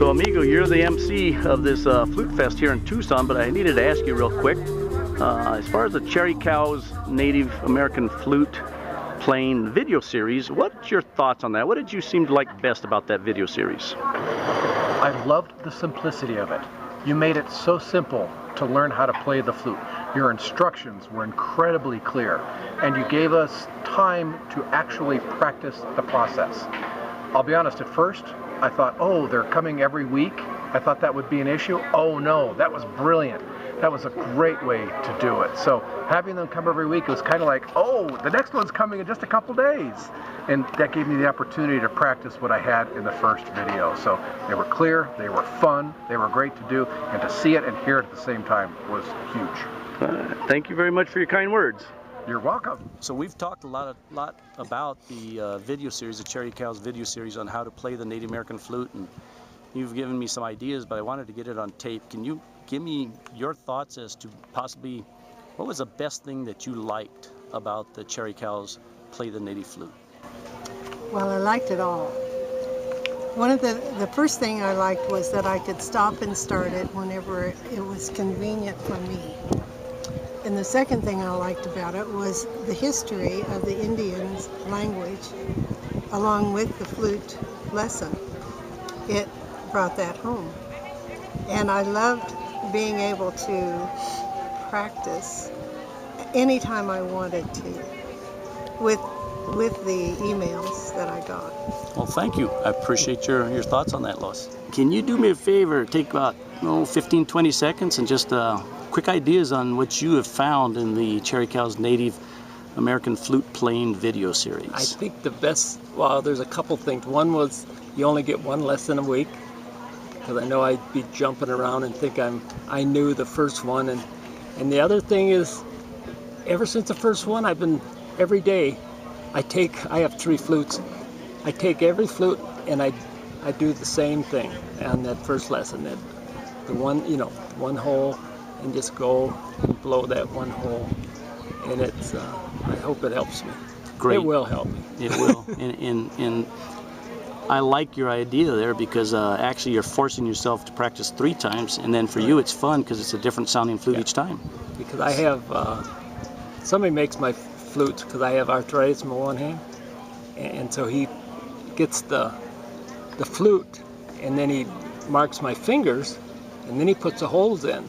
So amigo, you're the MC of this Flute Fest here in Tucson, but I needed to ask you real quick, as far as the CherryCows Native American Flute playing video series, what's your thoughts on that? What did you seem to like best about that video series? I loved the simplicity of it. You made it so simple to learn how to play the flute. Your instructions were incredibly clear, and you gave us time to actually practice the process. I'll be honest, at first I thought, oh, they're coming every week. I thought that would be an issue. Oh no, that was brilliant. That was a great way to do it. So having them come every week was kind of like, oh, the next one's coming in just a couple days. And that gave me the opportunity to practice what I had in the first video. So they were clear, they were fun, they were great to do, and to see it and hear it at the same time was huge. Thank you very much for your kind words. You're welcome. So we've talked a lot about the video series, the CherryCows video series, on how to play the Native American flute, and you've given me some ideas, but I wanted to get it on tape. Can you give me your thoughts as to possibly what was the best thing that you liked about the CherryCows play the native flute? Well, I liked it all. One of the first thing I liked was that I could stop and start it whenever it was convenient for me. And the second thing I liked about it was the history of the Indians' language along with the flute lesson. It brought that home. And I loved being able to practice anytime I wanted to with the emails that I got. Well, thank you. I appreciate your thoughts on that, Lois. Can you do me a favor, take about 15-20 seconds and just quick ideas on what you have found in the CherryCows Native American Flute playing video series? I think the best, well, there's a couple things. One was you only get one lesson a week, because I know I'd be jumping around and think I knew the first one. And the other thing is, ever since the first one, I've been, every day, I have 3 flutes. I take every flute and I do the same thing on that first lesson. That the one, one hole, and just go and blow that one hole. And it's, I hope it helps me. Great. It will help me. It will. and I like your idea there, because actually you're forcing yourself to practice 3 times, and then for you it's fun because it's a different sounding flute each time. Because I have, somebody makes my flutes because I have arthritis in my one hand, and so he gets the flute and then he marks my fingers and then he puts the holes in.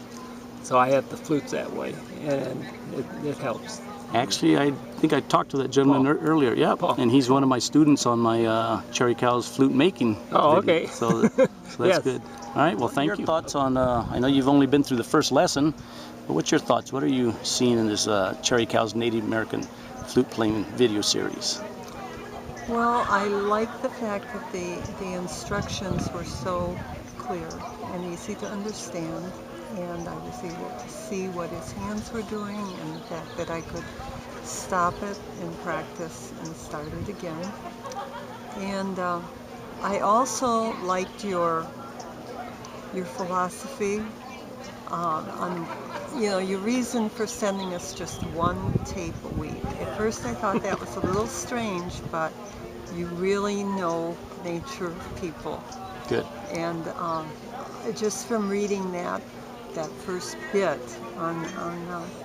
So I have the flutes that way, and it helps. Actually, I think I talked to that gentleman earlier. Yeah, and he's one of my students on my CherryCows flute making video. Okay. So that's yes. Good. All right, well, thank you. Your thoughts on, I know you've only been through the first lesson, but what's your thoughts? What are you seeing in this CherryCows Native American flute playing video series? Well, I like the fact that the instructions were so clear and easy to understand, and I was able to see what his hands were doing, and the fact that I could stop it and practice and start it again. And I also liked your philosophy on your reason for sending us just 1 tape a week. At first I thought that was a little strange, but you really know nature people. Good. And just from reading that first bit on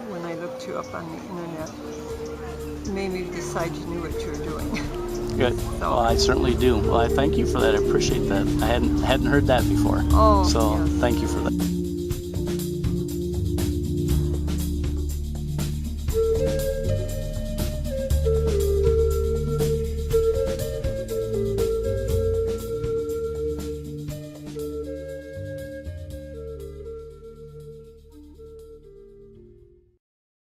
when I looked you up on the internet, made me decide you knew what you were doing. Good. So, well, I certainly do. Well, I thank you for that. I appreciate that. I hadn't heard that before. Oh, so yes. Thank you for that.